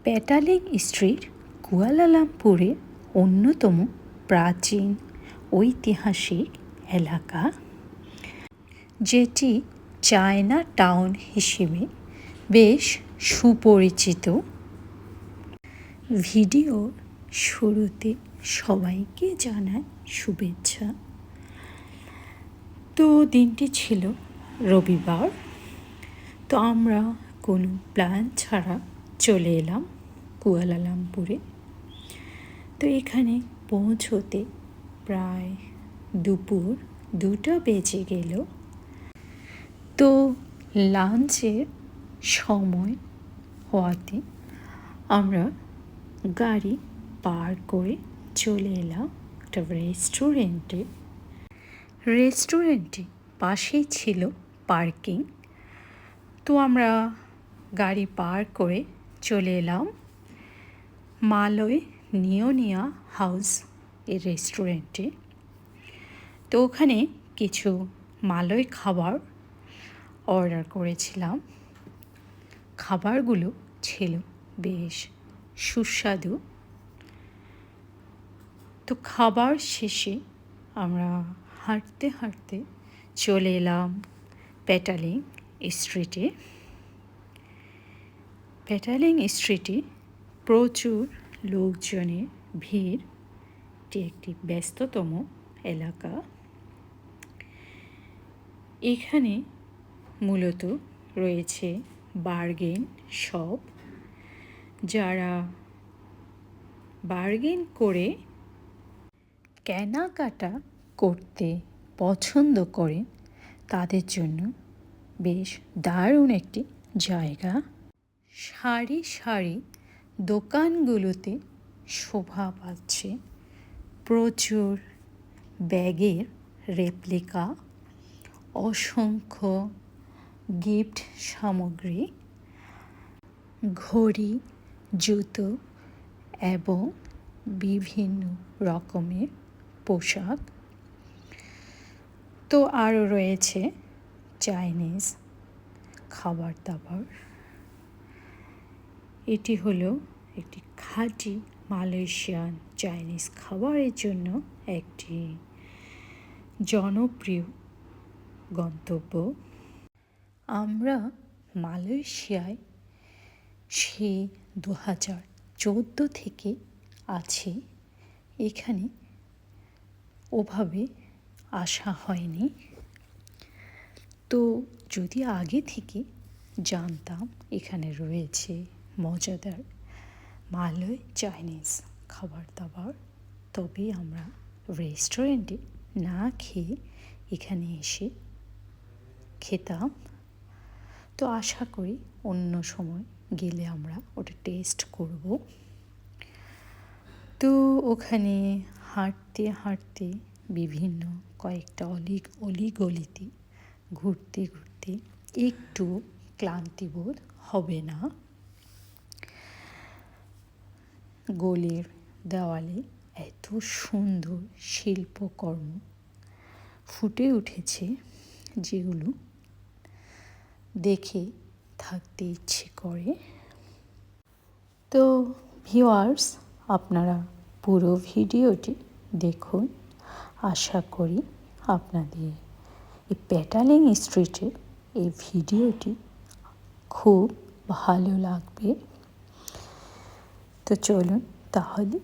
Petaling street কুয়ালালামপুরের অন্যতম প্রাচীন ঐতিহাসিক এলাকা, যেটি চায়না টাউন হিসেবে বেশ সুপরিচিত। ভিডিওর শুরুতে সবাইকে জানাই শুভেচ্ছা। তো দিনটি ছিল রবিবার। তো আমরা কোনো প্ল্যান ছাড়া চলে এলাম কুয়ালালামপুরে। তো এখানে পৌঁছতে প্রায় দুপুর 2টা বেজে গেল। তো লাঞ্চের সময় হওয়াতে আমরা গাড়ি পার্ক করে চলে এলাম একটা রেস্টুরেন্টে। পাশেই ছিল পার্কিং। তো আমরা গাড়ি পার্ক করে চলে এলাম মালয় নিওনিয়া হাউস এর রেস্টুরেন্টে। তো ওখানে কিছু মালয় খাবার অর্ডার করেছিলাম। খাবারগুলো ছিল বেশ সুস্বাদু। তো খাবার শেষে আমরা হাঁটতে হাঁটতে চলে এলাম পেটালিং স্ট্রিটে। পেটালিং স্ট্রিটে প্রচুর লোকজনের ভিড়। এটি একটি ব্যস্ততম এলাকা। এখানে মূলত রয়েছে বার্গেন শপ। যারা বার্গেন করে কেনাকাটা করতে পছন্দ করেন তাদের জন্য বেশ দারুণ একটি জায়গা। সারি সারি দোকানগুলোতে শোভা পাচ্ছে প্রচুর ব্যাগের রেপ্লিকা, অসংখ্য গিফট সামগ্রী, ঘড়ি, জুতো এবং বিভিন্ন রকমের পোশাক। তো আরও রয়েছে চাইনিজ খাবার দাবার। এটি হলো একটি খাঁটি মালয়েশিয়ান চাইনিজ খাবারের জন্য একটি জনপ্রিয় গন্তব্য। আমরা মালয়েশিয়ায় সেই 2014 থেকে আছি। এখানে ওভাবে আসা হয়নি। তো যদি আগে থেকে জানতাম এখানে রয়েছে মজাদার মালয় চাইনিজ খাবার দাবার, তবে আমরা রেস্টুরেন্টে না খেয়ে এখানে এসে খেতাম। তো আশা করি অন্য সময় গেলে আমরা ওটা টেস্ট করব। তো ওখানে হাঁটতে হাঁটতে বিভিন্ন কয়েকটা অলিগলিতে ঘুরতে ঘুরতে একটু ক্লান্তিবোধ হবে না। গলির দেওয়ালে এত সুন্দর শিল্পকর্ম ফুটে উঠেছে যেগুলো দেখে থাকতে ইচ্ছে করে। তো ভিউয়ার্স, আপনারা পুরো ভিডিওটি দেখুন। আশা করি আপনাদের এই পেটালিং স্ট্রিটের এই ভিডিওটি খুব ভালো লাগবে। তো চলুন তাহলে